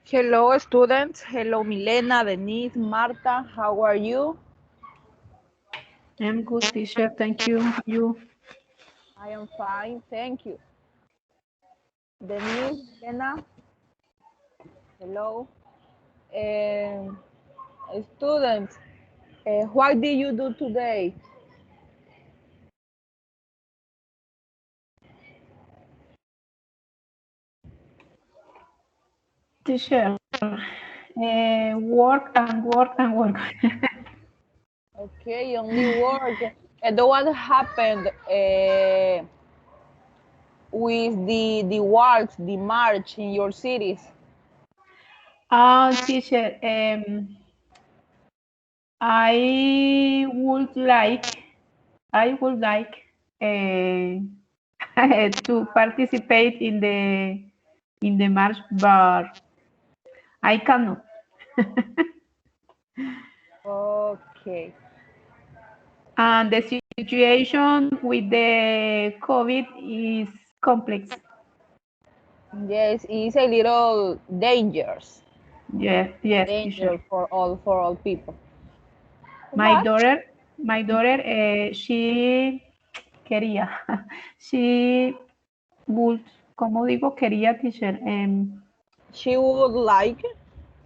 Hello, students. Hello, Milena, Denise, Marta. How are you? I'm good, teacher. Thank you. You? I am fine, thank you. Denise, Milena, hello. Um, Students, what did you do today? Teacher. Work and work and work. Okay, only work. And what happened with the walks, the march in your cities? Teacher. I would like. I would like uh, to participate in the march, but I cannot. Okay. And the situation with the COVID is complex. Yes, it's a little dangerous. Yes, yes, teacher. Dangerous for all people. My But daughter, my daughter, she quería, she would, como digo, quería, teacher, she would like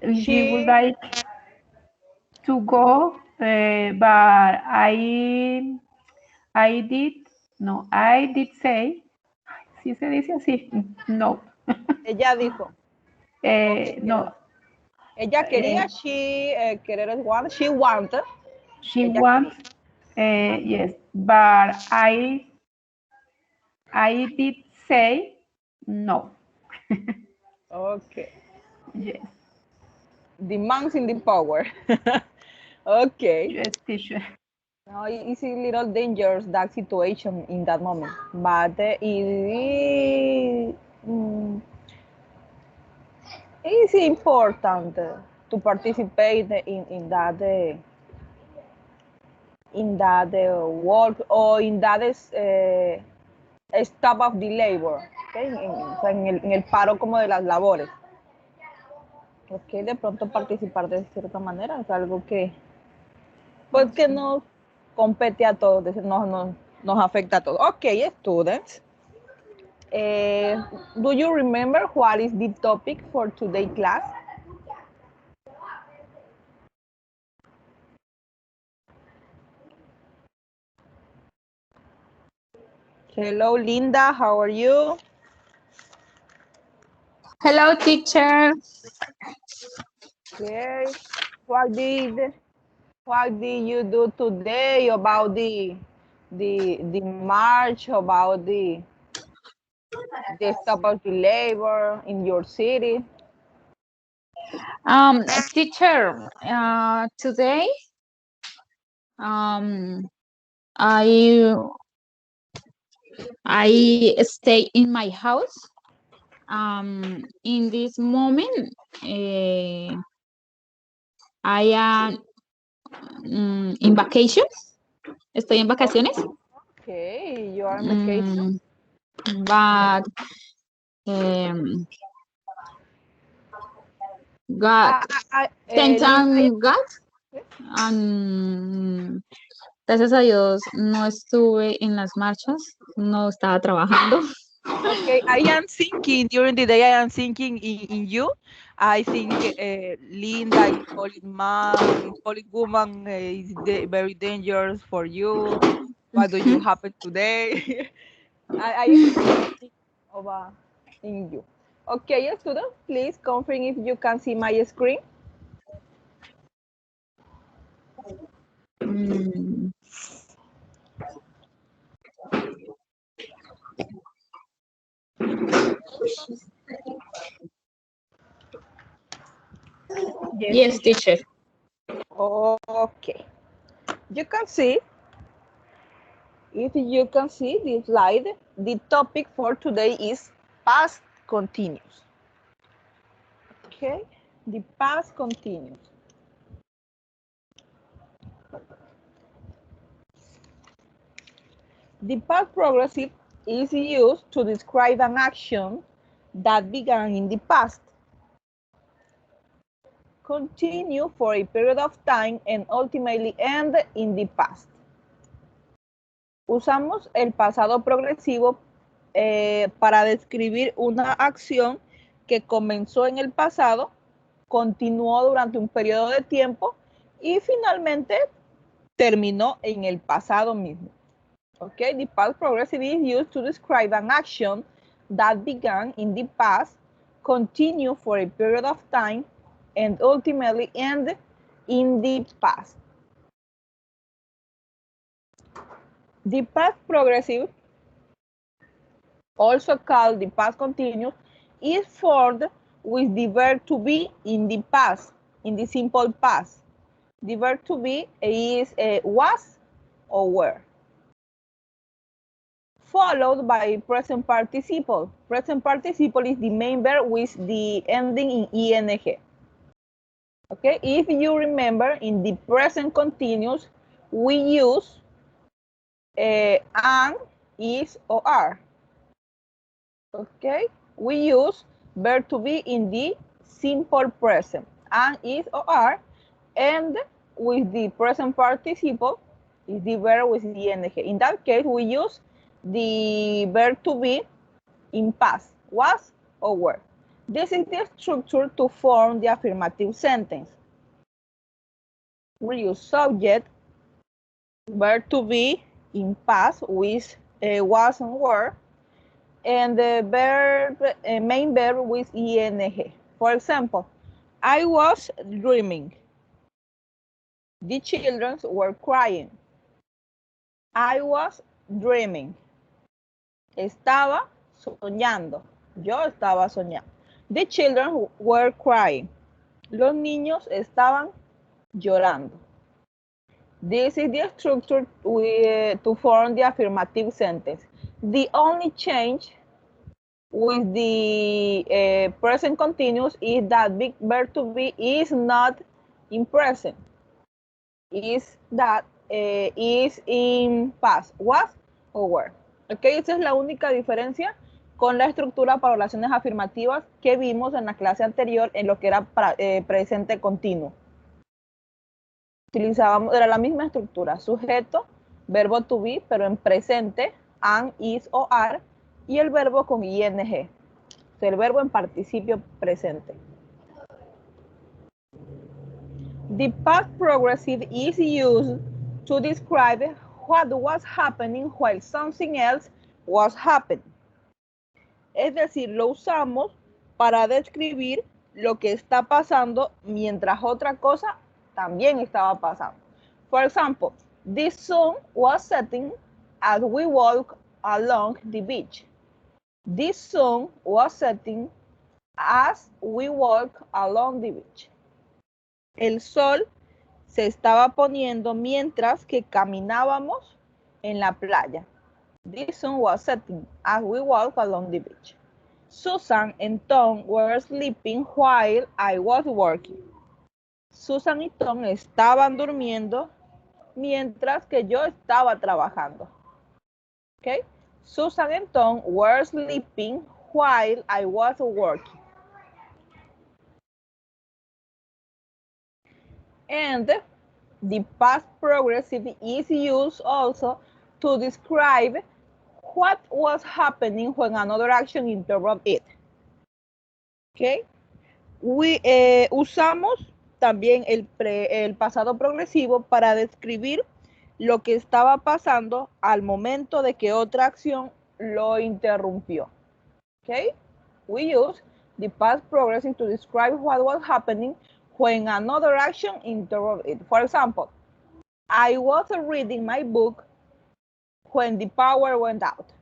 she would she like to go, but I did, no, I did say, si se dice así, no, ella dijo no, ella eh, quería she querer es one she wanted she ella wants, quería. yes, but I did say no, Okay, yes, the man's in the power. Okay, yes, teacher. now it's a little dangerous that situation in that moment, but it's important to participate in that work or in that stop of the labor, okay? O sea, en el paro como de las labores. Okay, de pronto participar de cierta manera es algo que, pues, que nos compete a todos, nos afecta a todos. Okay, students. Do you remember what is the topic for today's class? Hello, Linda. How are you? Hello, teacher. Okay. What did what did you do today about the march, about the stop of the labor in your city? Um, Teacher, today um, I I stay in my house. In this moment, I am in vacations. Estoy en vacaciones. Okay, you are on vacation. Mm, but um, God, thanks Linda, God. Um, Gracias a Dios no estuve en las marchas, no estaba trabajando. okay, I am thinking during the day. I am thinking in you. I think Linda is calling man, is calling woman is very dangerous for you. What do you happen today? I am thinking of in you. Okay, student, please confirm if you can see my screen. Mm, Yes, yes, teacher. teacher. Okay, you can see. If you can see the slide, the topic for today is past continuous. Okay, the past continuous. The past progressive is used to describe an action that began in the past. continue for a period of time and ultimately end in the past. Usamos el pasado progresivo para describir una acción que comenzó en el pasado, continuó durante un periodo de tiempo y finalmente terminó en el pasado mismo. Okay, the past progressive is used to describe an action that began in the past, continue for a period of time, and ultimately end in the past. The past progressive, also called the past continuous, is formed with the verb to be in the past, in the simple past. The verb to be is was or were, followed by present participle. Present participle is the main verb with the ending in ing. Okay, if you remember, in the present continuous, we use an, is, or are. Okay, we use verb to be in the simple present, an, is, or are, and with the present participle is the verb with the ing. In that case, we use the verb to be in past, was, or were. This is the structure to form the affirmative sentence. We use subject, verb to be in past with was and were, and the verb, main verb with ing. For example, I was dreaming. The children were crying. I was dreaming. Estaba soñando. Yo estaba soñando. The children were crying. Los niños estaban llorando. This is the structure to form the affirmative sentence. The only change with the present continuous is that big verb to be is not in present. Is that is in past, was or were. Ok, esa es la única diferencia con la estructura para oraciones afirmativas que vimos en la clase anterior en lo que era presente continuo. Utilizábamos, era la misma estructura, sujeto, verbo to be, pero en presente, an, is o are, y el verbo con ing, o sea, el verbo en participio presente. The past progressive is used to describe what was happening while something else was happening. Es decir, lo usamos para describir lo que está pasando mientras otra cosa también estaba pasando. For example, the sun was setting as we walked along the beach. The sun was setting as we walked along the beach. El sol se estaba poniendo mientras que caminábamos en la playa. The sun was setting as we walked along the beach. Susan and Tom were sleeping while I was working. Susan y Tom estaban durmiendo mientras que yo estaba trabajando. Okay? Susan and Tom were sleeping while I was working. And the past progressive is used also to describe what was happening when another action interrupted it. Okay? Usamos también el pasado progresivo para describir lo que estaba pasando al momento de que otra acción lo interrumpió. Okay? We use the past progressive to describe what was happening when another action interrupted it. For example, I was reading my book when the power went out.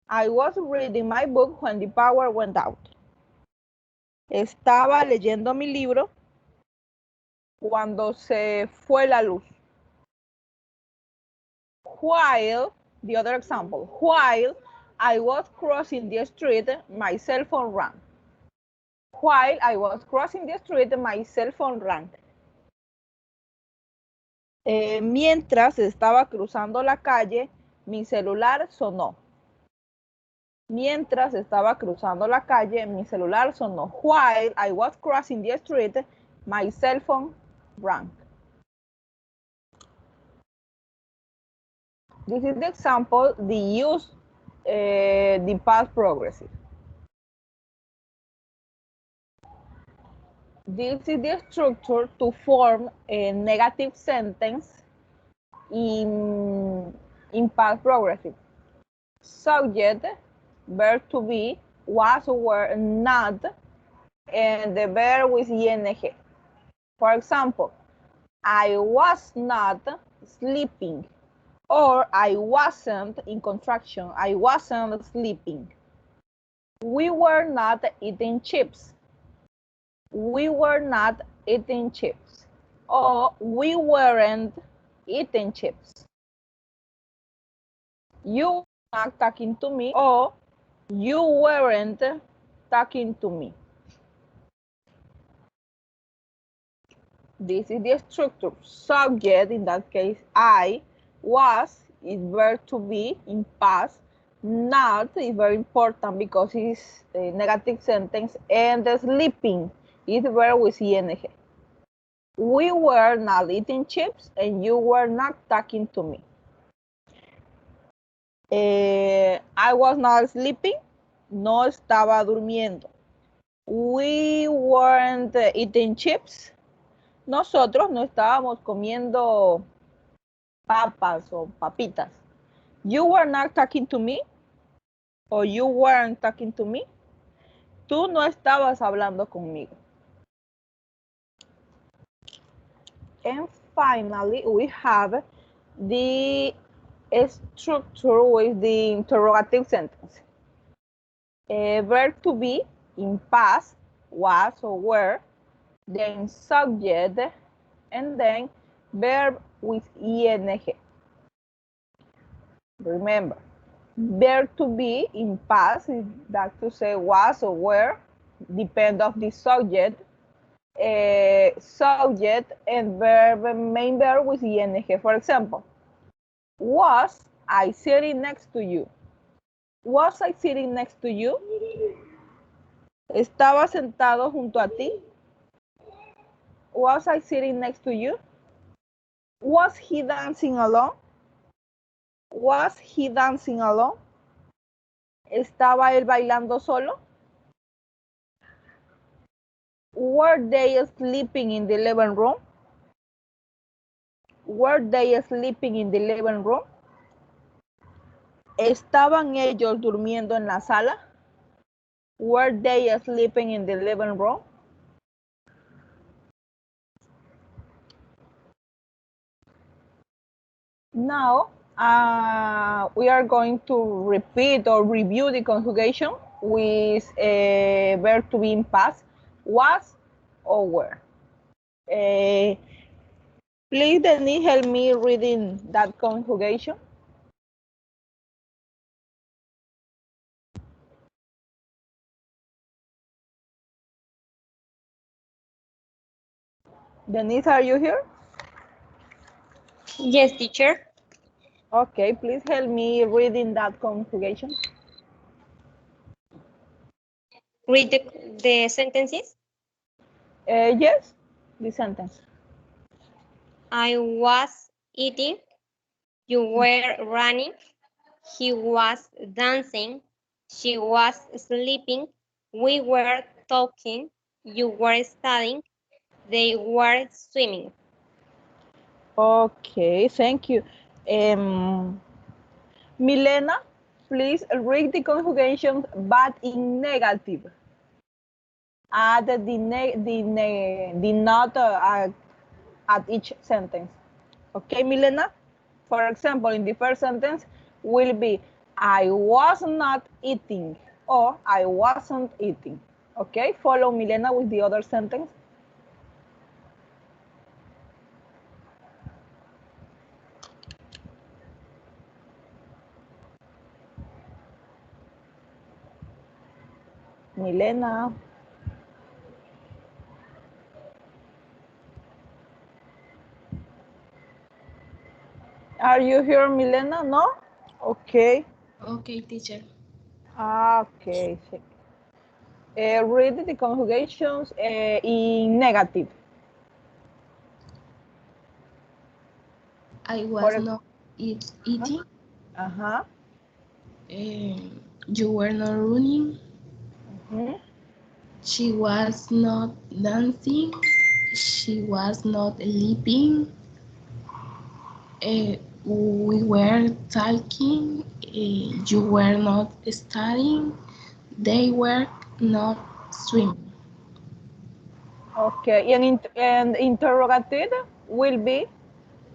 I was reading my book when the power went out. Estaba leyendo mi libro cuando se fue la luz. While, the other example, while I was crossing the street, my cell phone rang. While I was crossing the street, my cell phone rang. Mientras estaba cruzando la calle, mi celular sonó. Mientras estaba cruzando la calle, mi celular sonó. While I was crossing the street, My cell phone rang. This is the example, the use the past progressive. This is the structure to form a negative sentence in past progressive. Subject, verb to be, was, were, not, and the verb with ing. For example, I was not sleeping, or I wasn't, in contraction, I wasn't sleeping. We were not eating chips. We were not eating chips. Or we weren't eating chips. You were not talking to me, or you weren't talking to me. This is the structure. Subject, in that case, I, was, is verb to be in past, not is very important because it's a negative sentence, and the sleeping is verb with ing. We were not eating chips and you were not talking to me. I was not sleeping, no estaba durmiendo. We weren't eating chips. Nosotros no estábamos comiendo papas o papitas. You were not talking to me, or you weren't talking to me. Tú no estabas hablando conmigo. And finally, we have the structure with the interrogative sentence. A verb to be in past, was or were, then subject, and then verb with ing. Remember, verb to be in past is that to say was or were, depend of the subject, subject and verb, main verb with ing. For example, was I sitting next to you? Was I sitting next to you? ¿Estaba sentado junto a ti? Was I sitting next to you? Was he dancing alone? Was he dancing alone? ¿Estaba él bailando solo? Were they sleeping in the living room? Were they sleeping in the living room? ¿Estaban ellos durmiendo en la sala? Were they sleeping in the living room? Now, we are going to repeat or review the conjugation with a verb to be in past, was or were. Please, Denise, help me reading that conjugation. Denise, are you here? Yes, teacher. Okay, please help me reading that conjugation. Read the sentences. Yes, the sentence. I was eating. You were running. He was dancing. She was sleeping. We were talking. You were studying. They were swimming. Okay, thank you. Milena, please read the conjugation, but in negative. Add the not at each sentence. Okay, Milena? For example, in the first sentence will be, I was not eating, or I wasn't eating. Okay, follow Milena with the other sentence. Milena. Are you here, Milena? No? Okay. Okay, teacher. Okay. Read the conjugations in negative. I was not eating. Ajá. You were not running. Ujú. She was not dancing. She was not sleeping. We were talking. You were not studying. They were not swimming. Okay. And interrogative will be,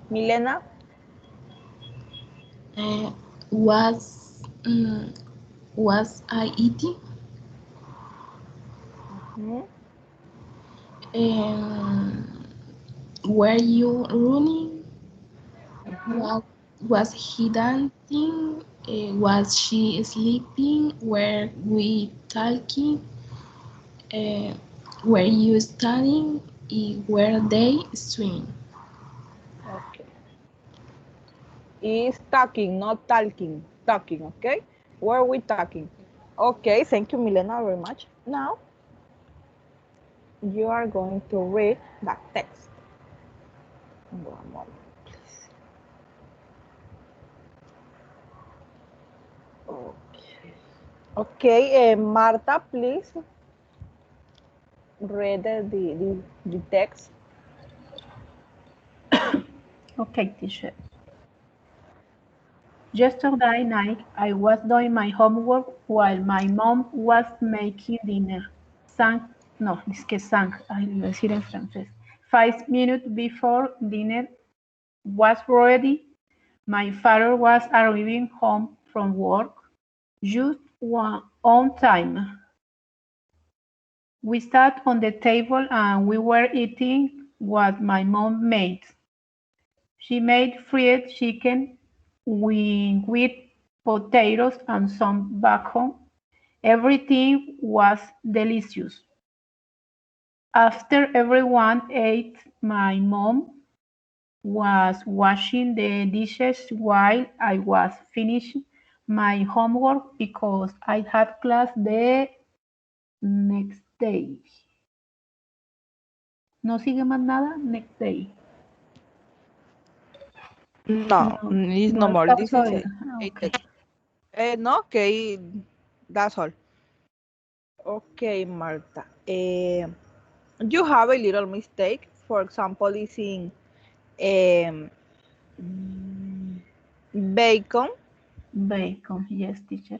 Milena? Uh, was I eating? Ujú. Were you running? Ujú. Was he dancing? Was she sleeping? Were we talking? Uh, were you studying? Were they swimming? Okay. Is talking, not talking. Talking, okay? Where are we talking? Okay, thank you, Milena, very much. Now, you are going to read that text. One moment, please. Okay. Okay, Marta, please read the text. Okay, teacher. Yesterday night, I was doing my homework while my mom was making dinner. No, es que sang, ay, lo iba a decir en francés. 5 minutes before dinner was ready, my father was arriving home from work just on time. We sat on the table and we were eating what my mom made. She made fried chicken with potatoes and some bacon. Everything was delicious. After everyone ate, my mom was washing the dishes while I was finishing my homework because I had class the next day. ¿No sigue más nada? Next day. No, No, it's no no more. This alcanzo a is ver. a Ok. text. No, okay, that's all. Okay, Marta. You have a little mistake. For example, is in um, bacon. Bacon, yes, teacher.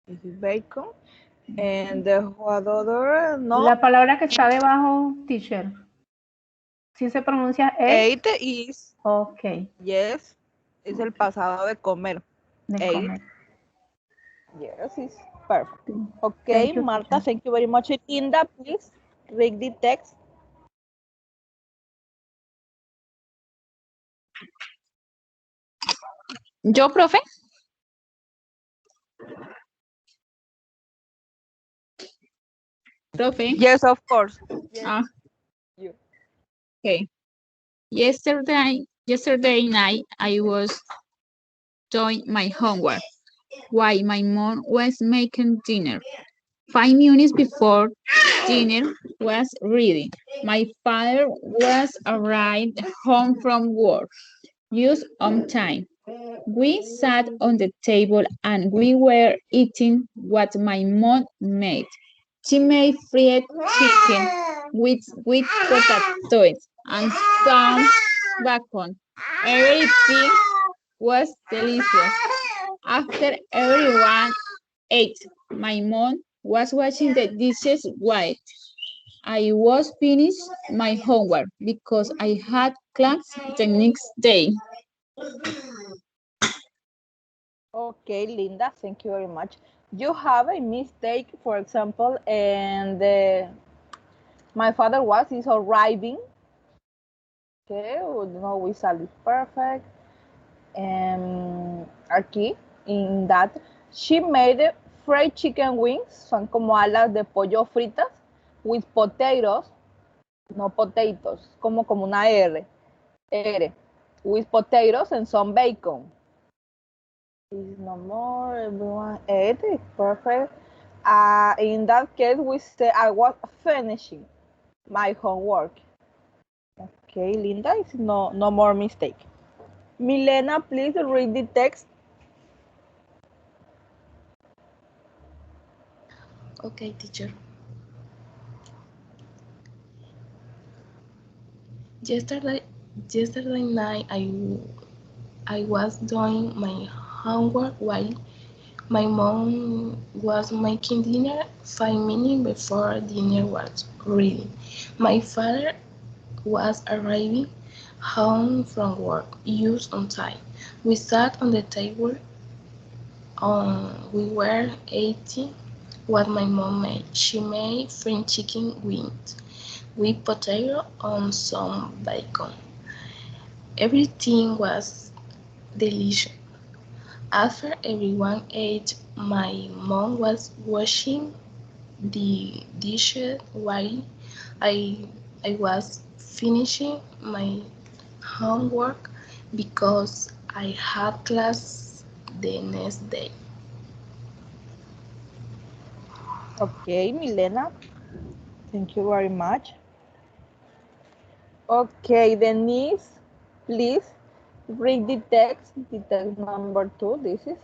This is bacon. And what other? No. La palabra que está debajo, teacher, ¿sí se pronuncia ate? Ate is, Ok, yes, es el pasado de comer. de Ate. comer. Yes, it's perfect. Okay, Thank you, Marta, teacher. thank you very much. Linda, please read the text. ¿Yo, profe? Profe. Yes, of course. Yes, Ah, you. okay. Yesterday night, I was doing my homework while my mom was making dinner. 5 minutes before dinner was ready. My father was arrived home from work just on time. We sat on the table and we were eating what my mom made. She made fried chicken with potatoes and some bacon. Everything was delicious. After everyone ate, my mom was washing the dishes while I was finished my homework because I had class the next day. Okay, Linda, thank you very much. You have a mistake, for example, and my father is arriving. Okay, no, we said it perfect. Aquí, in that, she made fried chicken wings, son como alas de pollo fritas, with potatoes, no potatoes, como una R, with potatoes and some bacon. Is no more, everyone ate it, perfect. In that case, we say I was finishing my homework. Okay, Linda, it's no more mistake. Milena, please read the text. Okay, teacher. Yesterday, yesterday night, I was doing my homework while my mom was making dinner. 5 minutes before dinner was ready, my father was arriving home from work, just on time. We sat on the table. We were eating what my mom made. She made fried chicken wings with potato and some bacon. Everything was delicious. After everyone ate, my mom was washing the dishes while I, I was finishing my homework because I had class the next day. Okay, Milena. Thank you very much. Okay, Denise, please read the text number 2. This is.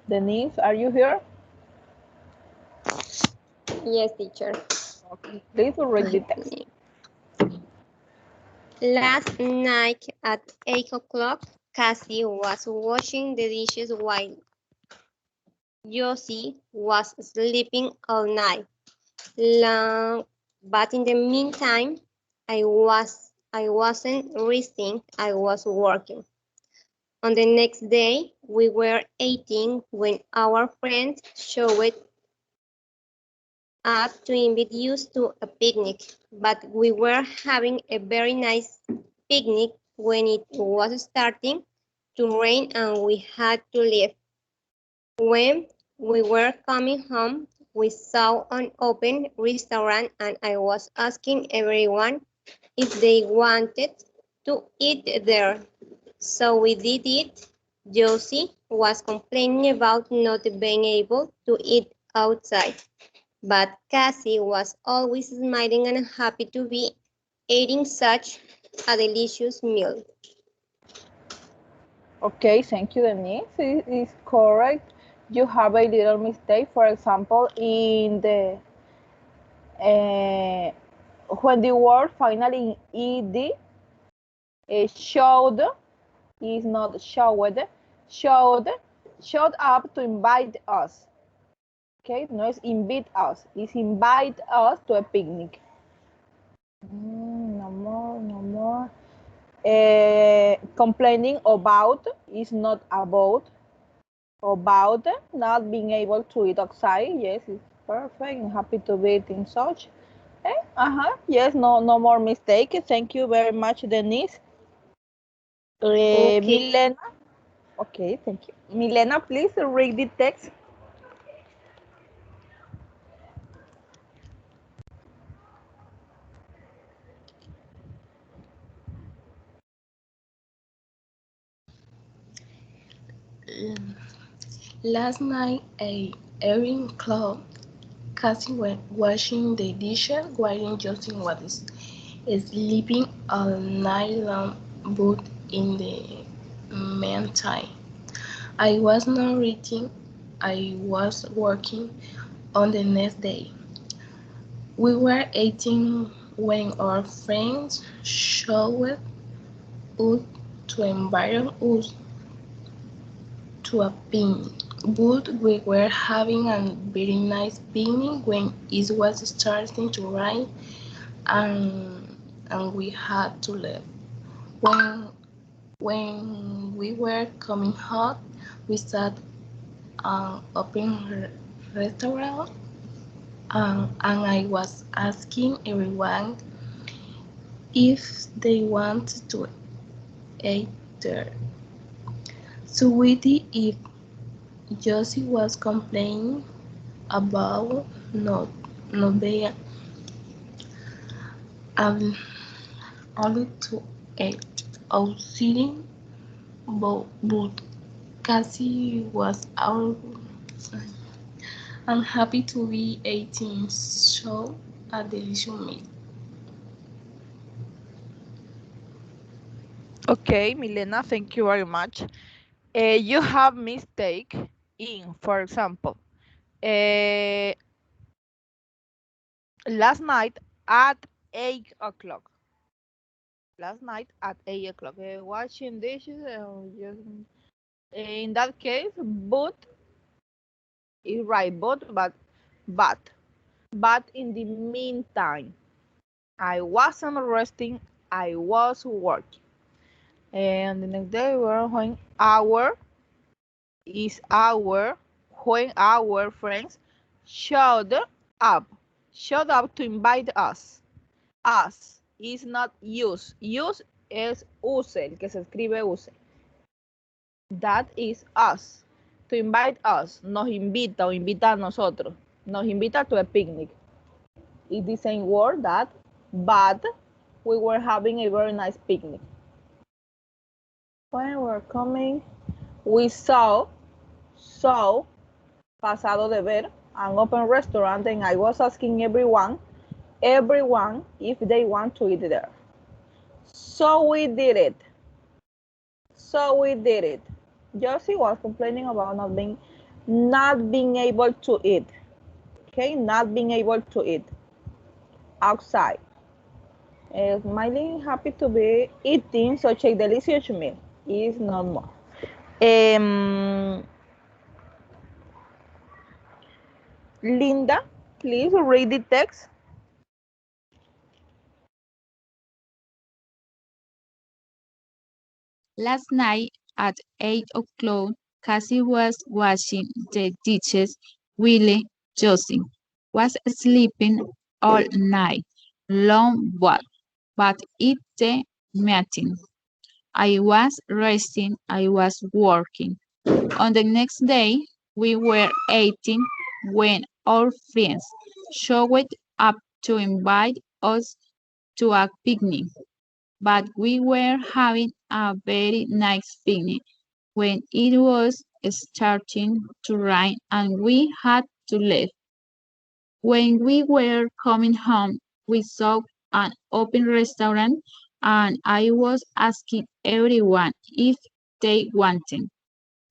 Denise, are you here? Yes, teacher. Okay, please read the text. Last night at 8 o'clock, Cassie was washing the dishes while Josie was sleeping all night. But in the meantime, I wasn't resting, I was working. On the next day, we were eating when our friends showed up to invite us to a picnic, but we were having a very nice picnic when it was starting to rain and we had to leave. When we were coming home, we saw an open restaurant and I was asking everyone if they wanted to eat there. So we did it. Josie was complaining about not being able to eat outside, but Cassie was always smiling and happy to be eating such a delicious meal. Okay, thank you, Denise. It is correct. You have a little mistake. For example, in the when the word finally ed showed is not showed up to invite us. Okay, no es invite us, it's invite us to a picnic. No more, no more. Complaining about is not about not being able to eat outside. Yes, it's perfect. I'm happy to be eating such. Yes, no more mistake. Thank you very much, Denise. Okay. Milena. Okay, thank you. Milena, please read the text. Last night, a airing club Cassie was washing the dishes while Justin was sleeping all night long, but in the meantime, I was not reading, I was working on the next day. We were eating when our friends showed up to invite us to a picnic. But we were having a very nice picnic when it was starting to rain and we had to leave. When we were coming home, we sat an open restaurant and I was asking everyone if they wanted to eat there. So we did if Josie was complaining about not being able to eat outside, but Cassie was out. I'm happy to be 18, so a delicious meal. Okay, Milena, thank you very much. You have mistake in, for example, uh, last night at 8 o'clock. Last night at 8 o'clock. Washing dishes. In that case, but is right, but, but in the meantime, I wasn't resting. I was working. And the next day, we're when our when our friends showed up, showed up to invite us. Us is not use. Use es use, el que se escribe use. That is us. To invite us. Nos invita o invita a nosotros. Nos invita to a picnic. It's the same word that, but we were having a very nice picnic. When we were coming, we saw, pasado de ver, an open restaurant, and I was asking everyone if they want to eat there. So we did it. Josie was complaining about not being able to eat. Okay, not being able to eat outside. Smiling, happy to be eating such a delicious meal is not more. Linda, please read the text. Last night at 8 o'clock, Cassie was washing the dishes while Josie was sleeping all night long, but it the meeting. I was resting, I was working. On the next day, we were eating when our friends showed up to invite us to a picnic. But we were having a very nice picnic when it was starting to rain and we had to leave. When we were coming home, we saw an open restaurant and I was asking everyone if they wanted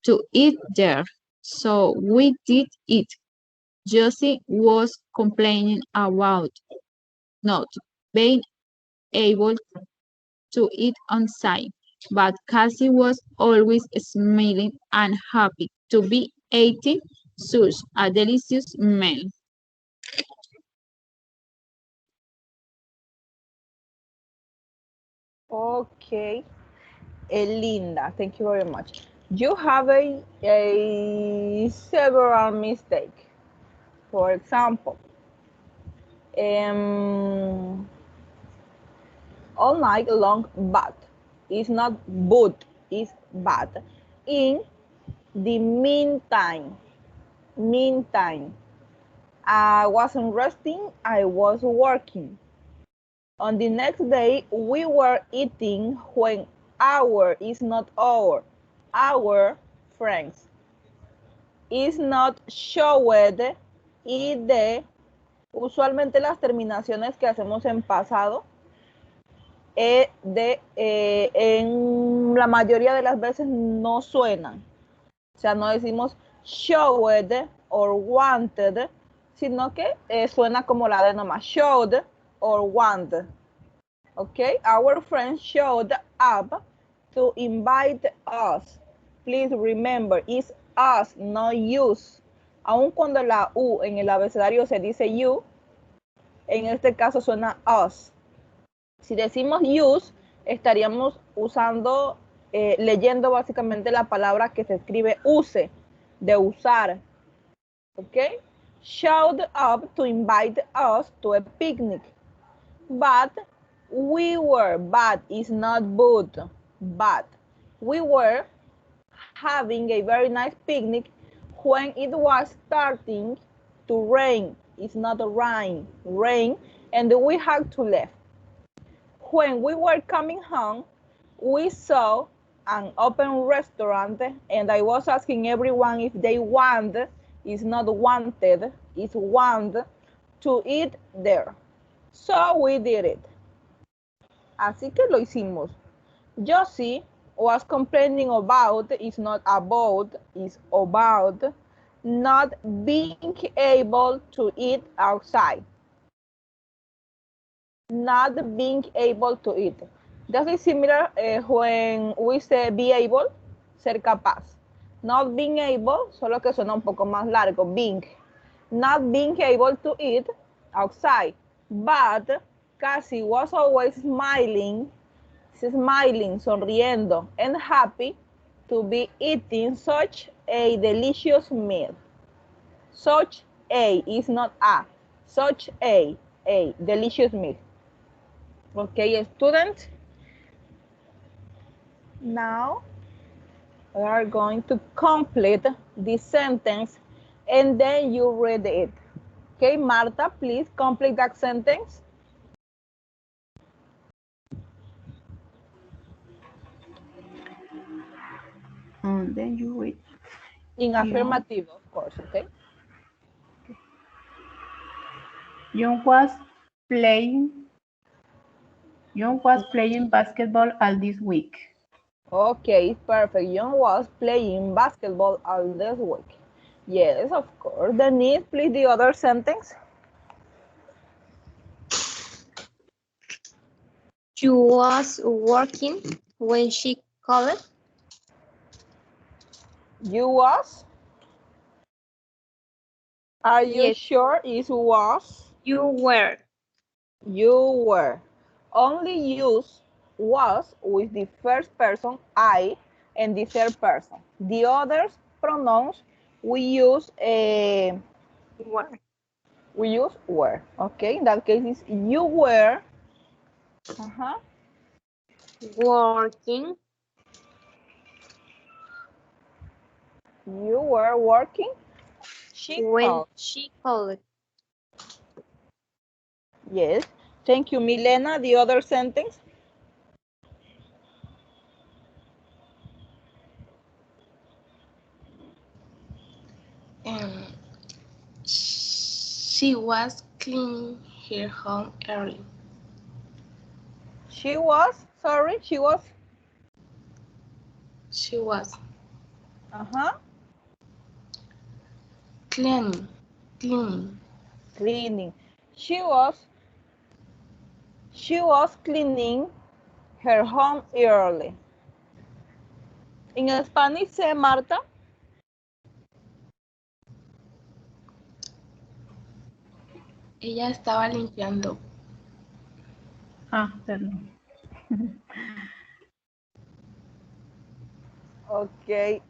to eat there. So we did it. Josie was complaining about not being able to eat on site, but Cassie was always smiling and happy to be eating such a delicious meal. Okay, Linda, thank you very much. You have a several mistake. For example, um, all night long, but it's not but, it's but. In the meantime, I wasn't resting, I was working. On the next day, we were eating when our is not our friends is not showed id. Usualmente las terminaciones que hacemos en pasado en la mayoría de las veces no suenan. O sea, no decimos showed or wanted, sino que suena como la de nomás, showed or wanted. Okay, our friends showed up to invite us. Please remember, it's us, not use. Aun cuando la U en el abecedario se dice you, en este caso suena us. Si decimos use, estaríamos usando, leyendo básicamente la palabra que se escribe use, de usar. ¿Ok? Showed up to invite us to a picnic. But we were, but is not but we were having a very nice picnic when it was starting to rain. It's not a rain, and we had to leave. When we were coming home, we saw an open restaurant, and I was asking everyone if they want, is not wanted, is want to eat there. So we did it. Así que lo hicimos. Josie was complaining about, is not about, is about not being able to eat outside. Not being able to eat. That is similar when we say be able, ser capaz. Not being able, solo que suena un poco más largo, being. Not being able to eat outside. But Cassie was always smiling, sonriendo, and happy to be eating such a delicious meal. Such a is not a. Such a delicious meal. Okay, students. Now we are going to complete this sentence and then you read it. Okay, Marta, please complete that sentence. And then you read. In affirmative, of course, okay? John was playing basketball all this week. Okay, perfect. John was playing basketball all this week. Yes, of course. Denise, please, the other sentence. You was working when she called. You was? Are you Yes. sure it was? You were. You were. Only use was with the first person, I, and the third person. The others pronouns we use Were. were. Okay, in that case is you were Working. you were working. She When called. she called. Yes. Thank you, Milena. The other sentence. Um, she was cleaning her home early. She was, sorry, she was. She was Uh-huh. cleaning. Cleaning. She was cleaning her home early. In Spanish, say Marta. Ella estaba limpiando. Perdón. Ok.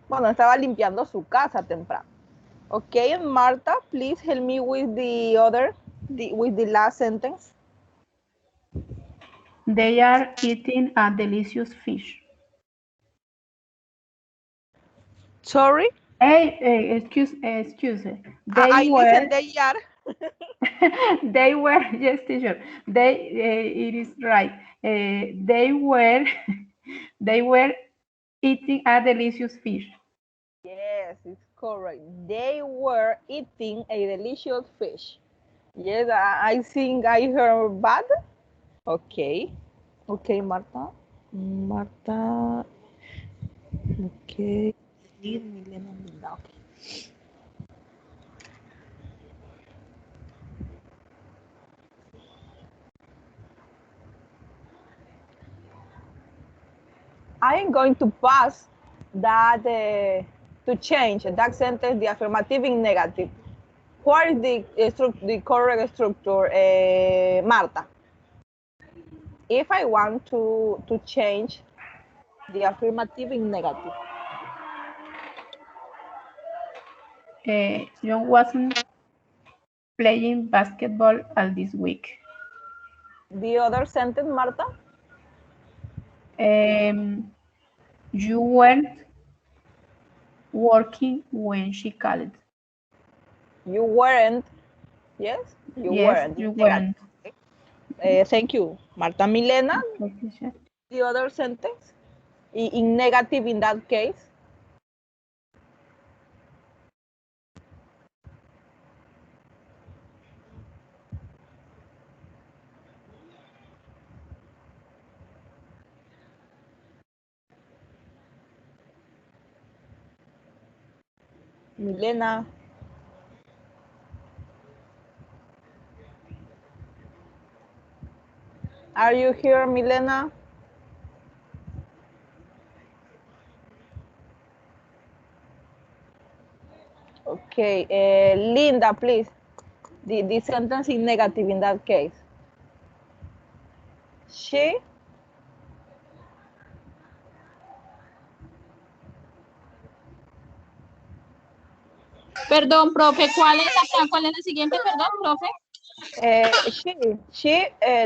Bueno, estaba limpiando su casa temprano. Okay, and Marta, please help me with the other, with the last sentence. They are eating a delicious fish. Sorry? Hey, excuse. I listen, they are. They were, yes, teacher. It is right. They were, they were eating a delicious fish. Yes, it's correct. They were eating a delicious fish. Yes, I think I heard bad. Okay. Okay, Marta. Marta. Okay. Milena, okay. I am going to pass that to change that sentence, the affirmative in negative. What is the correct structure, Marta? If I want to change the affirmative in negative. John wasn't playing basketball all this week. The other sentence, Marta? You weren't working when she called. You weren't. Yes, you Yes, weren't. you Negative. weren't. Okay. Thank you, Marta. Milena, Okay, teacher. the other sentence in negative in that case. Milena. Are you here, Milena? Okay, Linda, please. The sentence is negative in that case. She. Perdón, profe, ¿cuál es acá? ¿Cuál es la siguiente? Perdón, profe.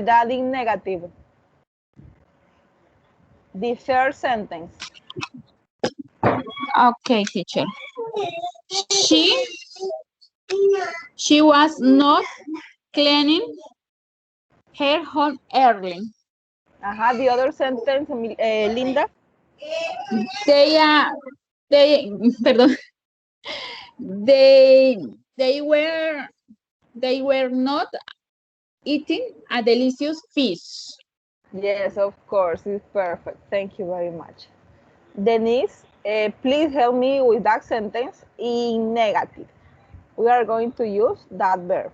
That is negative. The third sentence. Okay, teacher. She was not cleaning her home early. The other sentence, Linda. Perdón. They were not eating a delicious fish. Yes, of course, it's perfect. Thank you very much. Denise, please help me with that sentence in negative. We are going to use that verb.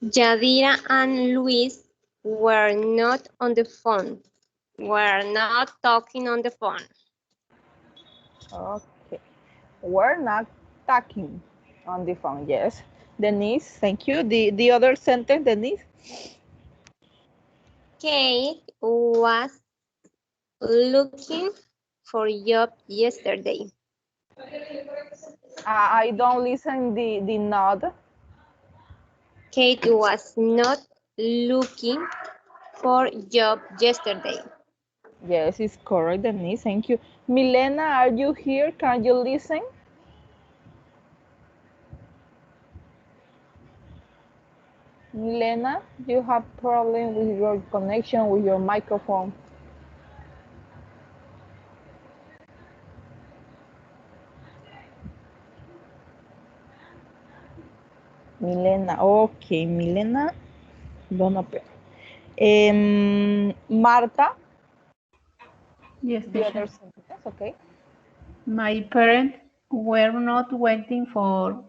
Yadira and Luis were not on the phone. Were not talking on the phone. Okay. We're not talking on the phone. Yes. Denise, thank you. The other sentence, Denise. Kate was looking for a job yesterday. I don't listen the nod. Kate was not looking for a job yesterday. Yes, it's correct, Denise. Thank you. Milena, are you here? Can you listen? Milena, you have problem with your connection with your microphone. Milena, okay, Milena, don't appear. Marta, Yes, the other teacher. sentence, okay. My parents were not waiting for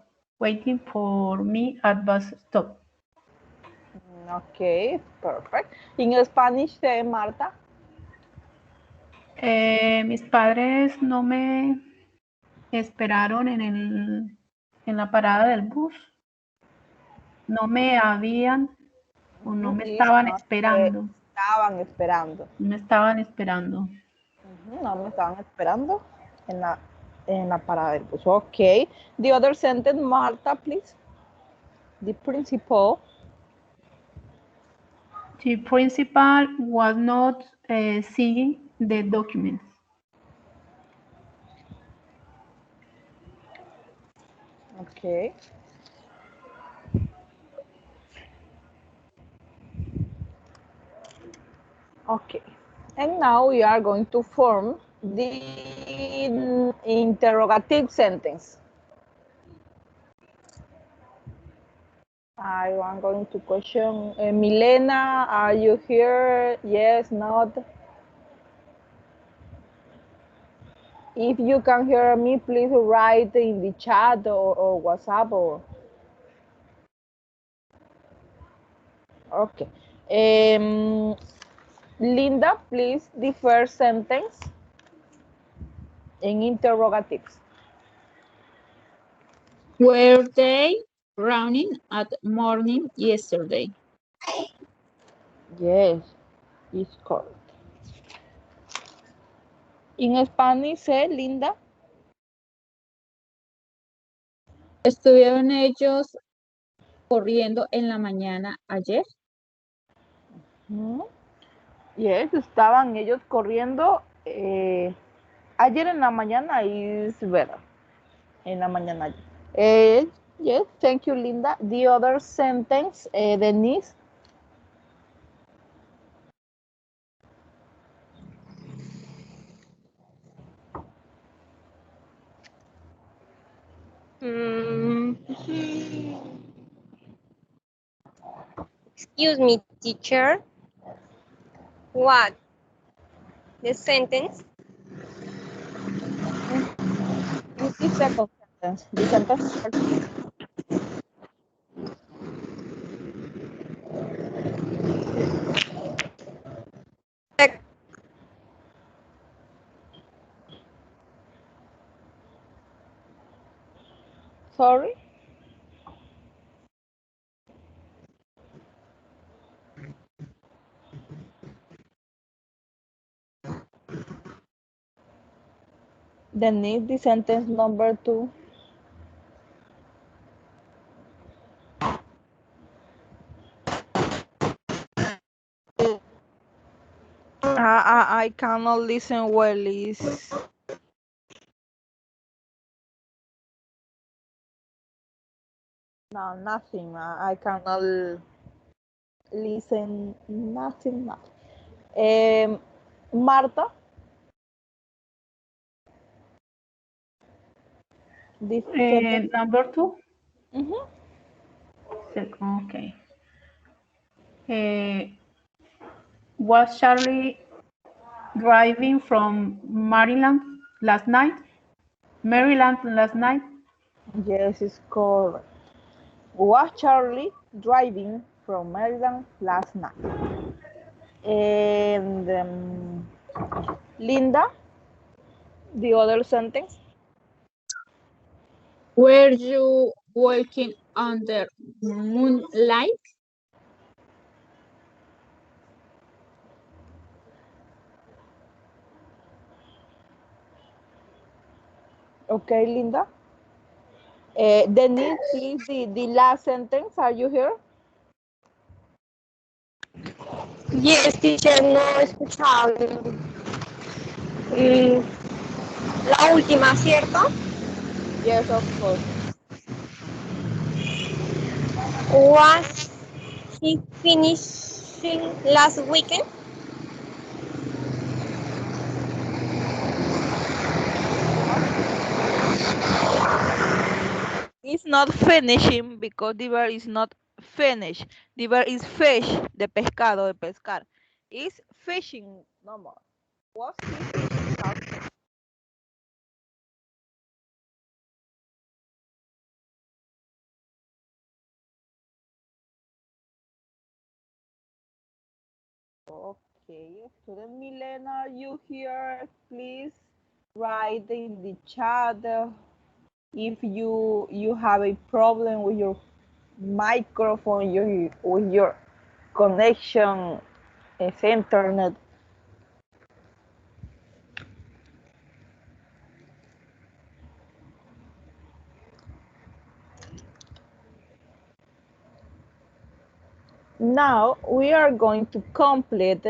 me at bus stop. Okay, perfect. In Spanish, Marta. Mis padres no me esperaron en la parada del bus. No me habían o no me estaban esperando. Estaban esperando. No me estaban esperando. No me estaban esperando en la parada del bus. Okay. The other sentence, Marta, please. The principal. The principal was not seeing the documents. Okay. Okay. And now we are going to form the interrogative sentence. I'm going to question Milena, are you here? Yes, not. If you can hear me, please write in the chat or WhatsApp or. Okay. Linda, please, the first sentence in interrogatives. Were they running at morning yesterday? Yes, it's correct. In Spanish, Linda. ¿Estuvieron ellos corriendo en la mañana ayer? Yes, estaban ellos corriendo ayer en la mañana, es verdad. En la mañana. Yes, thank you, Linda. The other sentence, Denise. Hmm. Excuse me, teacher. What? The sentence? It's the second sentence. The sentence number two. Sorry. Denise, the sentence number two. I cannot listen well. Is no nothing. I cannot listen nothing. Marta, the sentence. Number two. Mhm. Second, okay. Was Charlie driving from Maryland last night? Yes, it's correct. Was Charlie driving from Maryland last night? And Linda, the other sentence. Were you walking under moonlight? Okay, Linda. Denise, please, the last sentence. Are you here? Yes, teacher, no he escuchado. Mm, la última, ¿cierto? Yes, of course. Was he finishing last weekend? It's not finishing because the verb is not finish. The verb is fish, de pescado, de pescar. It's fishing, no more. Was he fishing last week? Okay, student Milena, are you here? Please write in the chat if you have a problem with your microphone, with your connection, it's internet. Now we are going to complete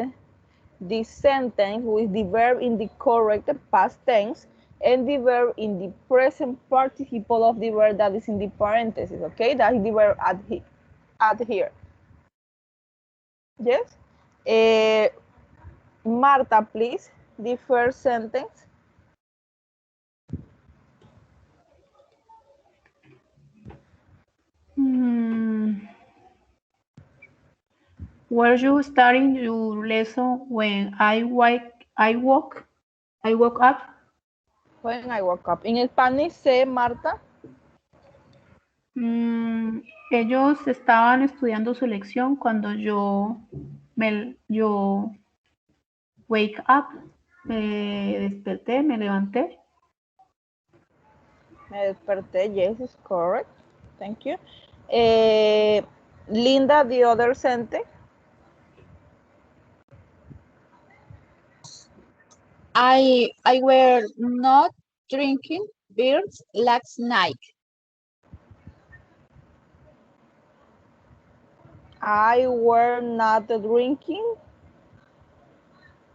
this sentence with the verb in the correct past tense and the verb in the present participle of the verb that is in the parentheses, okay? That is the verb at here. Yes? Marta, please, the first sentence. Were you starting your lesson when I woke up? When I woke up. In Spanish, say, Marta. Ellos estaban estudiando su lección cuando yo wake up, me desperté, me levanté. Me desperté, yes, is correct. Thank you. Linda, the other sentence. I were not drinking beers last night. I were not drinking.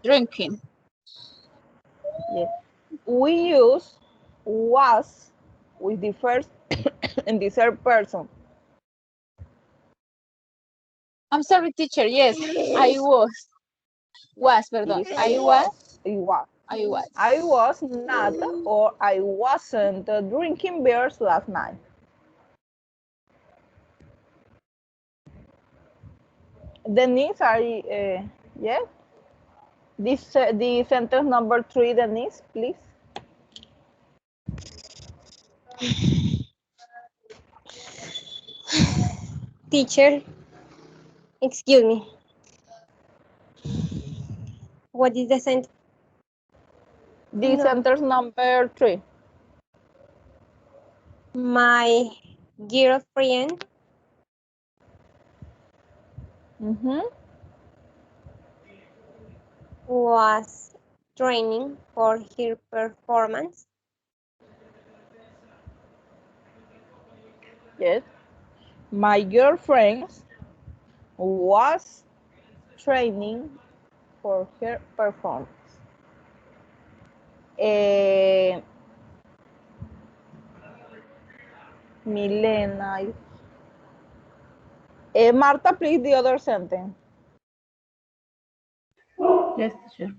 Drinking. Yes. We use was with the first in the third person. I'm sorry, teacher. Yes, I was. Perdón. Is I was. I was. I was not or I wasn't drinking beers last night. Denise, are you, yes? This the sentence number 3, Denise, please. Teacher, excuse me. What is the sentence? The No. sentence number 3. My girlfriend Mm-hmm. was training for her performance. Yes. My girlfriend was training for her performance. Eh, Milena. Marta, please, the other sentence. Yes, teacher.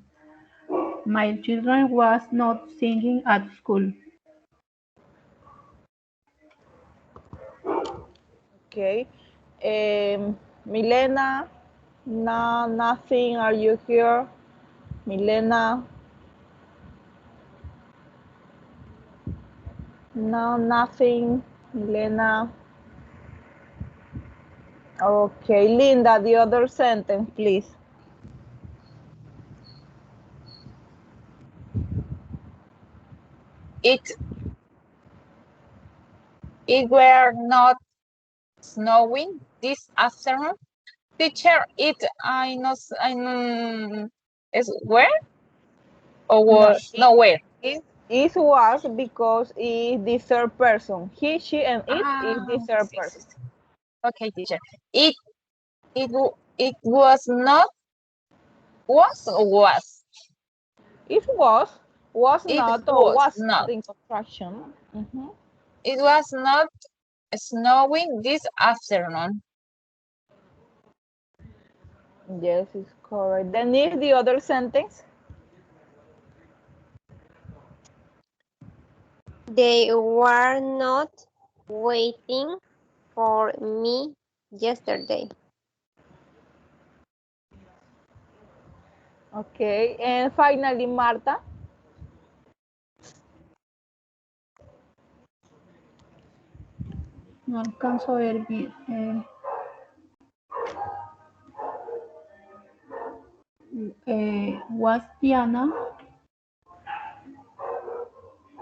My children was not singing at school. Okay. Milena, no, nothing. Are you here? Milena. No, nothing. Milena. Okay, Linda, the other sentence, please. It were not snowing this afternoon. Teacher, is where or No, was no where? it was because it's the third person. He, she, and it is the third Sí, sí, person. sí. Okay, teacher. It was not was or was? It was It not, or was was not. not in construction. It was not snowing this afternoon. Yes, it's correct. Then is the other sentence. They were not waiting for me yesterday. Okay, and finally, Marta. No alcanzo a ver bien.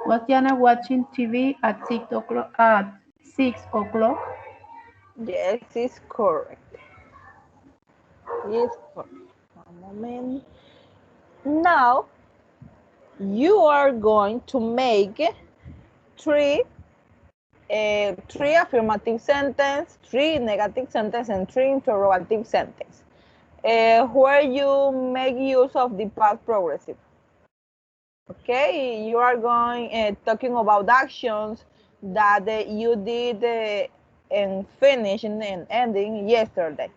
Was Diana watching TV at 6 o'clock? At 6 o'clock? Yes, it's correct. It's correct. One moment. Now you are going to make three affirmative sentence, three negative sentence, and three interrogative sentence, where you make use of the past progressive. Okay, you are going talking about actions that you did and finishing and ending yesterday.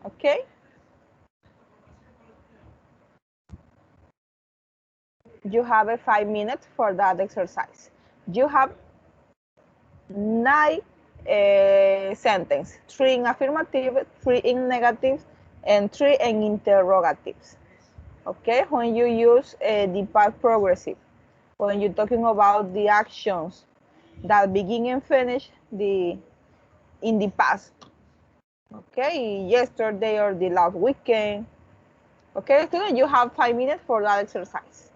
Okay, you have 5 minutes for that exercise. You have 9 sentences, 3 in affirmative, 3 in negative, and 3 in interrogatives. Okay, when you use the past progressive, when you're talking about the actions that begin and finish in the past. Okay, yesterday or the last weekend. Okay, students, you have 5 minutes for that exercise.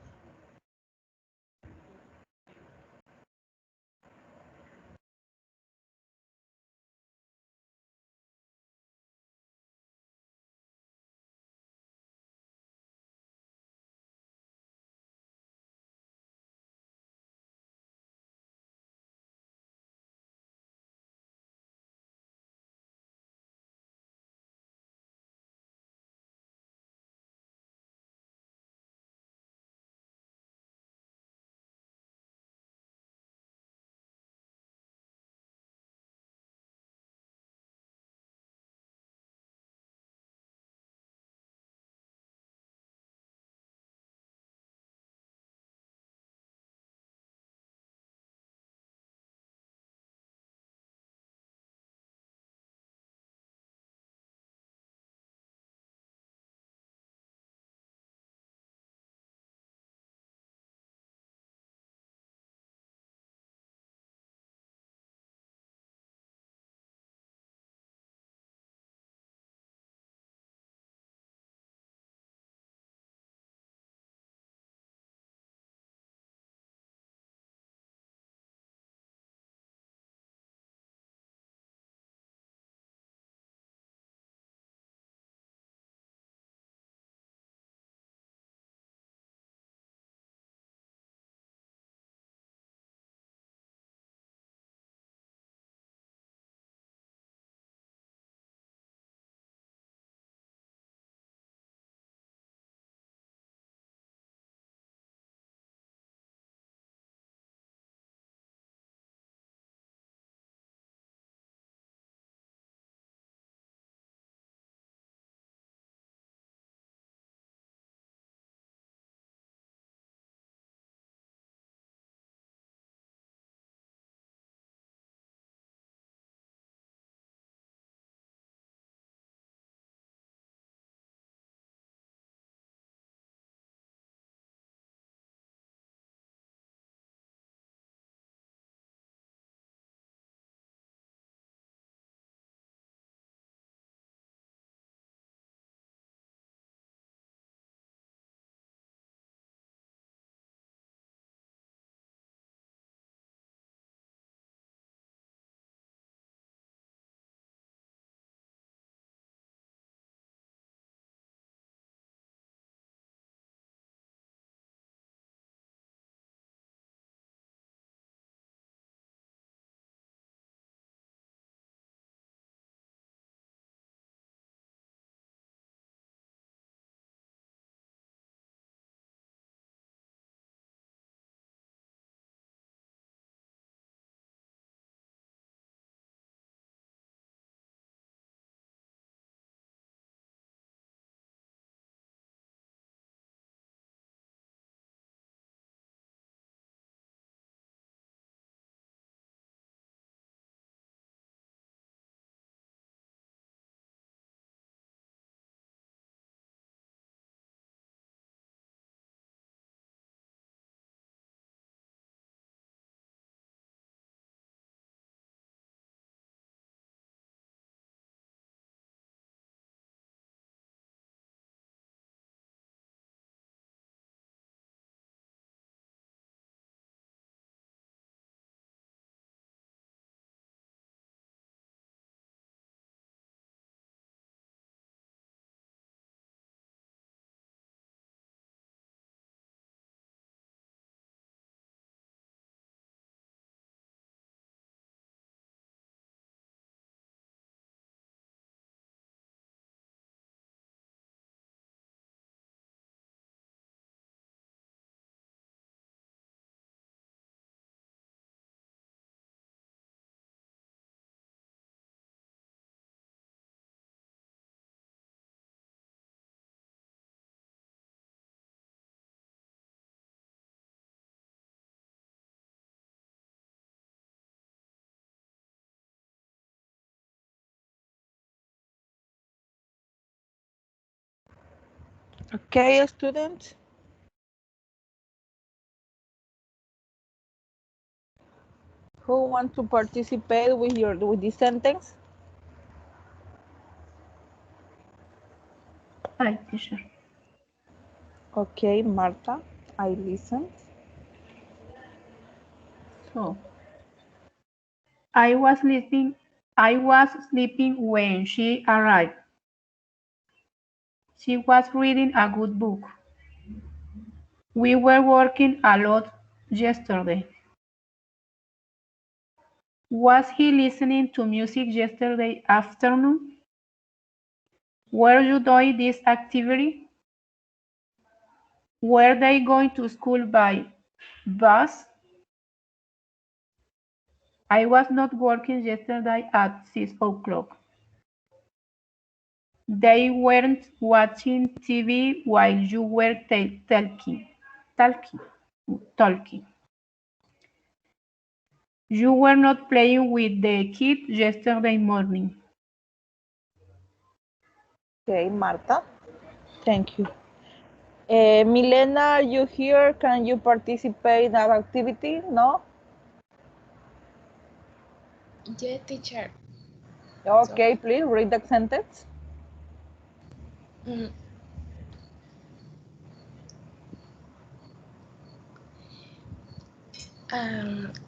Okay, students. Who want to participate with this sentence? Hi, teacher. Okay, Marta, I listen. So, I was sleeping. I was sleeping when she arrived. She was reading a good book. We were working a lot yesterday. Was he listening to music yesterday afternoon? Were you doing this activity? Were they going to school by bus? I was not working yesterday at 6 o'clock. They weren't watching TV while you were talking. Talking. You were not playing with the kid yesterday morning. Okay, Marta, thank you. Milena, are you here? Can you participate in that activity? No? Yeah, teacher. So, Okay, please read the sentence. mm,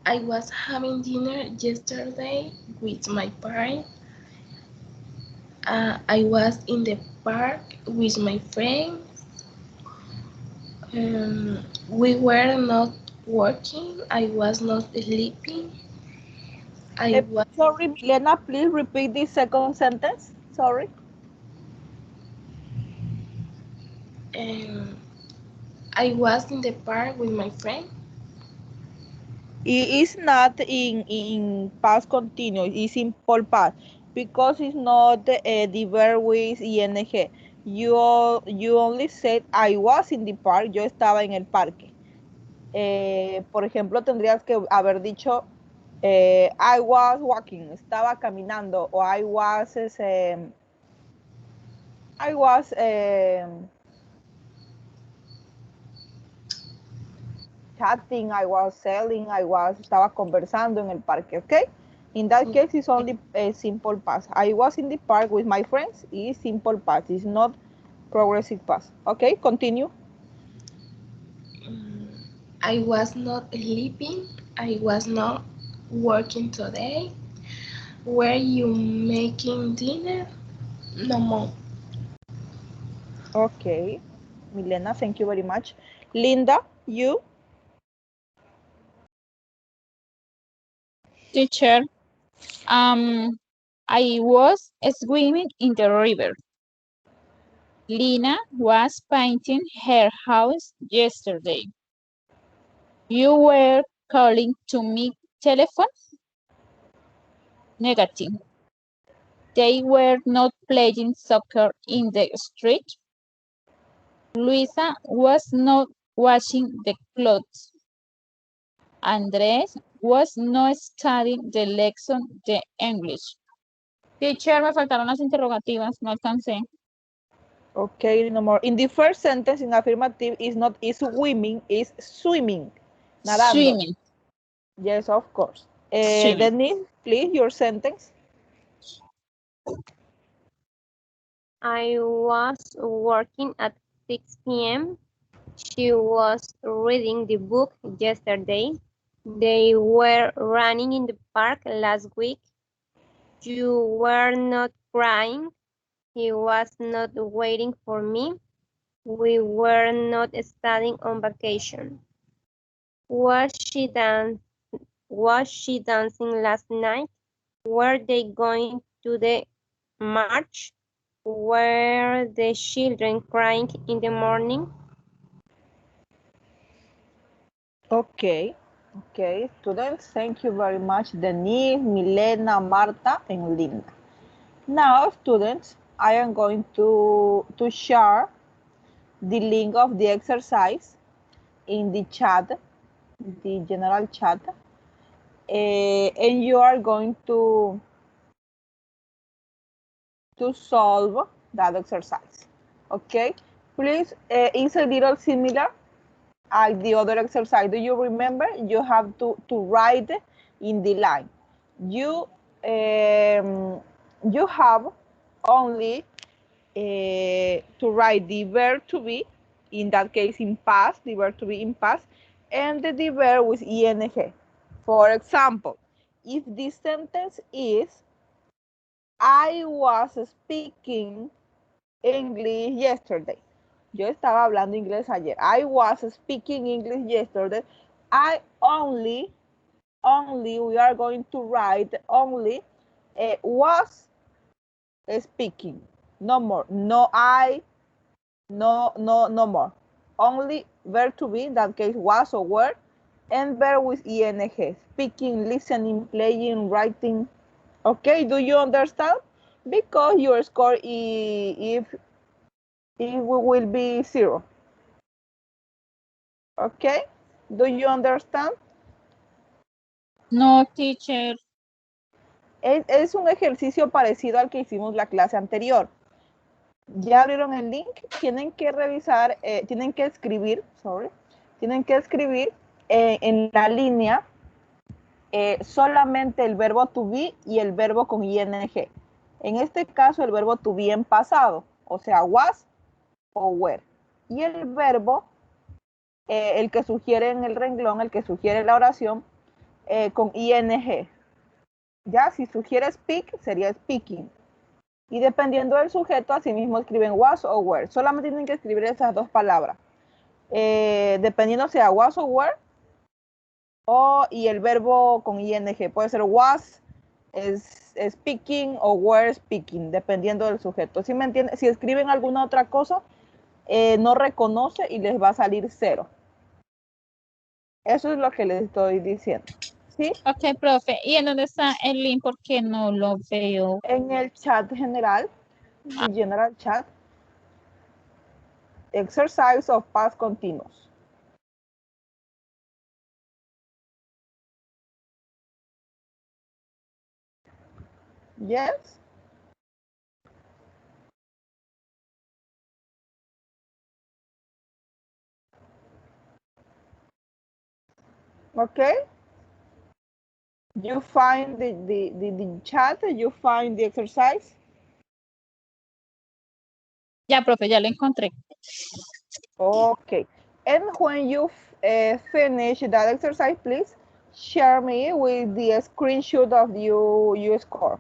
I was having dinner yesterday with my parents. I was in the park with my friends. We were not working. I was not sleeping. I was Sorry, Milena, please repeat the second sentence. Sorry. um, I was in the park with my friend. It is not in past continuous, it's in simple past because it's not the verb with ing. You only said I was in the park, yo estaba en el parque. Por ejemplo, tendrías que haber dicho I was walking, estaba caminando, o I was chatting, I was selling, estaba conversando en el parque, okay? In that case, it's only a simple past. I was in the park with my friends is simple past. It's not progressive past. Okay, continue. I was not sleeping. I was not working today. Were you making dinner? No more. Okay, Milena, thank you very much. Linda, you? Teacher, I was swimming in the river. Lina was painting her house yesterday. You were calling to me telephone? Negative. They were not playing soccer in the street. Luisa was not washing the clothes. Andrés was not studying the lesson de English. Teacher, me faltaron las interrogativas, no alcancé. Okay, no more. In the first sentence, in affirmative, is not is swimming, is swimming. Nadando. Swimming. Yes, of course. Swimming. Denise, please, your sentence. I was working at 6 p.m. She was reading the book yesterday. They were running in the park last week. You were not crying. He was not waiting for me. We were not studying on vacation. Was she dan- was she dancing last night? Were they going to the march? Were the children crying in the morning? Okay. Okay, students, thank you very much, Denise, Milena, Marta, and Linda. Now, students, I am going to share the link of the exercise in the chat, the general chat, and you are going to solve that exercise. Okay, Please, it's a little similar at the other exercise. Do you remember? You have to write in the line. You have only to write the verb to be, in that case in past, the verb to be in past, and the verb with ing. For example, if this sentence is, I was speaking English yesterday. Yo estaba hablando inglés ayer. I was speaking English yesterday. I only, we are going to write only was speaking. No more. No I, no more. Only verb to be, in that case was or were, and verb with ing. Speaking, listening, playing, writing. Okay, do you understand? Because your score, if it will be 0. Okay, do you understand? No, teacher. Es un ejercicio parecido al que hicimos la clase anterior. Ya abrieron el link, tienen que revisar, tienen que escribir, en la línea solamente el verbo to be y el verbo con ing. En este caso el verbo to be en pasado, o sea, was o were. Y el verbo, el que sugiere en el renglón, el que sugiere la oración, con ing. Ya, si sugiere speak, sería speaking. Y dependiendo del sujeto, así mismo escriben was o were. Solamente tienen que escribir esas dos palabras. Dependiendo sea was o were, y el verbo con ing. Puede ser was speaking o were speaking, dependiendo del sujeto. ¿Sí me entienden? Si escriben alguna otra cosa, no reconoce y les va a salir 0. Eso es lo que les estoy diciendo. ¿Sí? Ok, profe. ¿Y en dónde está el link? Porque no lo veo. En el chat general, the general chat, exercise of past continuous. Yes? Okay? You find the chat, you find the exercise. Ya, profe, ya lo encontré. Okay. And when you finish that exercise, please share me with the screenshot of your score.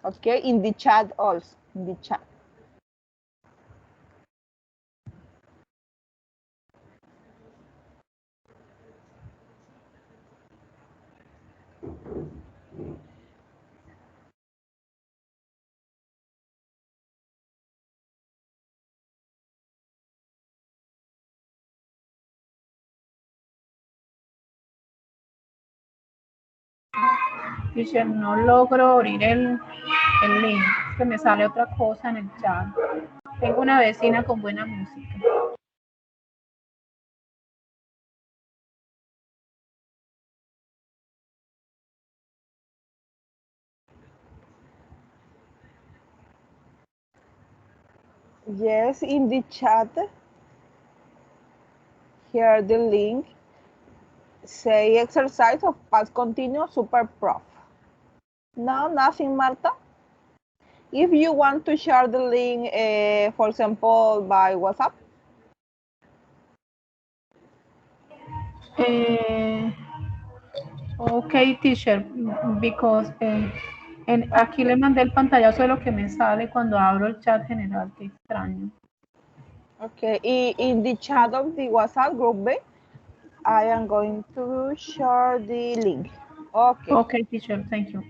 Okay, in the chat also, in the chat. Teacher, no logro abrir el link. Es que me sale otra cosa en el chat. Tengo una vecina con buena música. Yes, in the chat, here the link, say exercise of past continuous super prof. No, nothing, Marta. If you want to share the link, for example, by WhatsApp. Ok, teacher, because aquí le mandé el pantallazo de lo que me sale cuando abro el chat general, qué extraño. Okay, in the chat of the WhatsApp group B, I am going to share the link. Okay. Ok, teacher, thank you.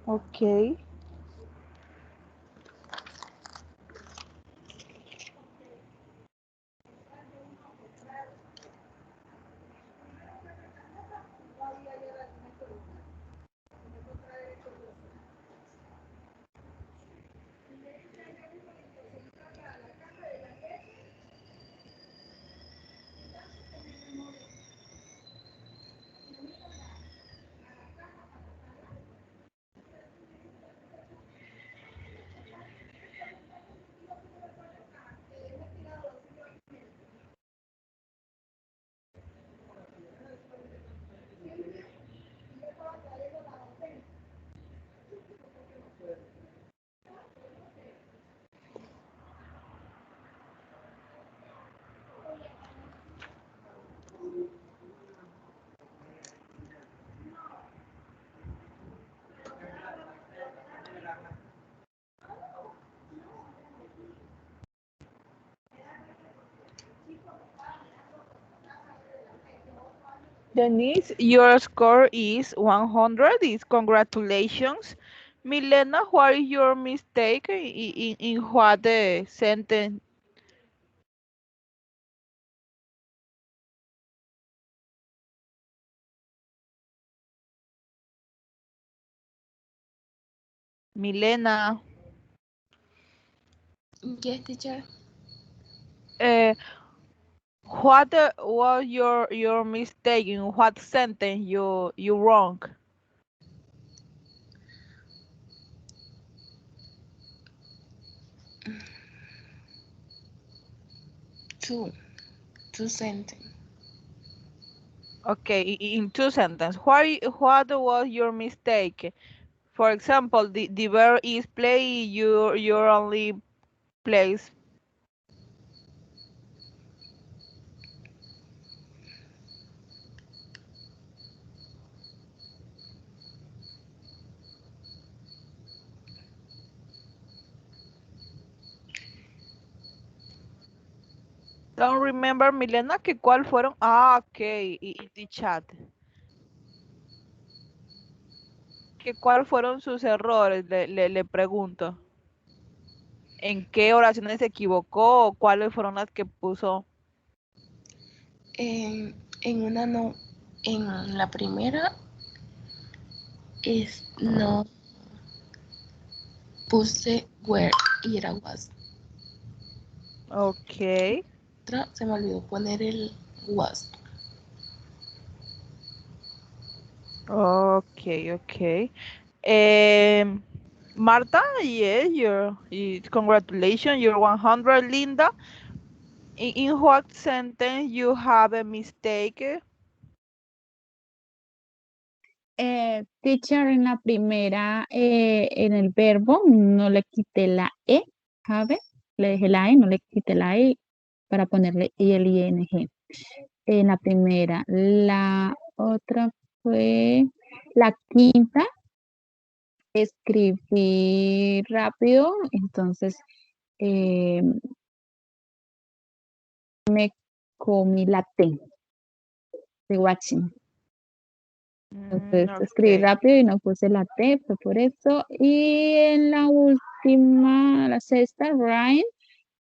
Okay. Denise, your score is 100. Is congratulations. Milena, what is your mistake in what the sentence? Milena, Yes, teacher. uh, what was your mistake in what sentence you wrong? Two. Two sentence. Okay, in two sentences. What was your mistake? For example, the verb is play. You only plays. Don't remember, Milena, que cuál fueron. Ah, ok, y the chat. Que cuál fueron sus errores, le pregunto. ¿En qué oraciones se equivocó? ¿O cuáles fueron las que puso? En una no. En la primera no puse where y era was. Ok, Otra se me olvidó poner el was. ok, ok. Em, Marta, yes, congratulations, you're 100, Linda. In what sentence you have a mistake? Teacher, en la primera, en el verbo, no le quité la E, ¿sabe? Le dejé la E, no le quité la E para ponerle I el ing. En la primera, la otra fue la quinta, escribí rápido, entonces eh, me comí la T de watching. Entonces escribí Ok, rápido y no puse la T, fue por eso. Y en la última, la sexta, Ryan,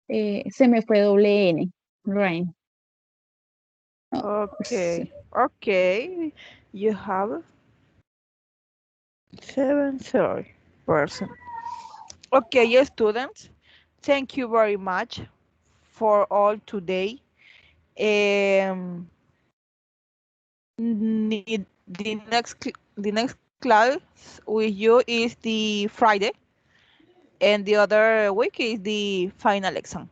se me fue doble N. Ryan. No, sí. ok, ok. You have 70%. Okay, students, thank you very much for all today. The next class with you is the Friday, and the other week is the final exam.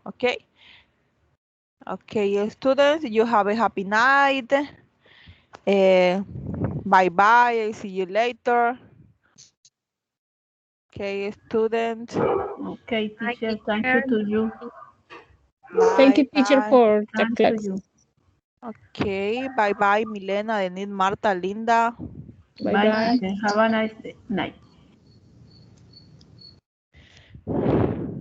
Okay, students, you have a happy night. Bye bye. See you later. Okay, students. Okay, Bye, teacher, thank you teacher. to you. Thank Bye you, teacher, bye. for the Thanks to class. you. Okay, bye bye, Milena, Denise, Marta, Linda. Bye Bye, bye. teacher. Have a nice night.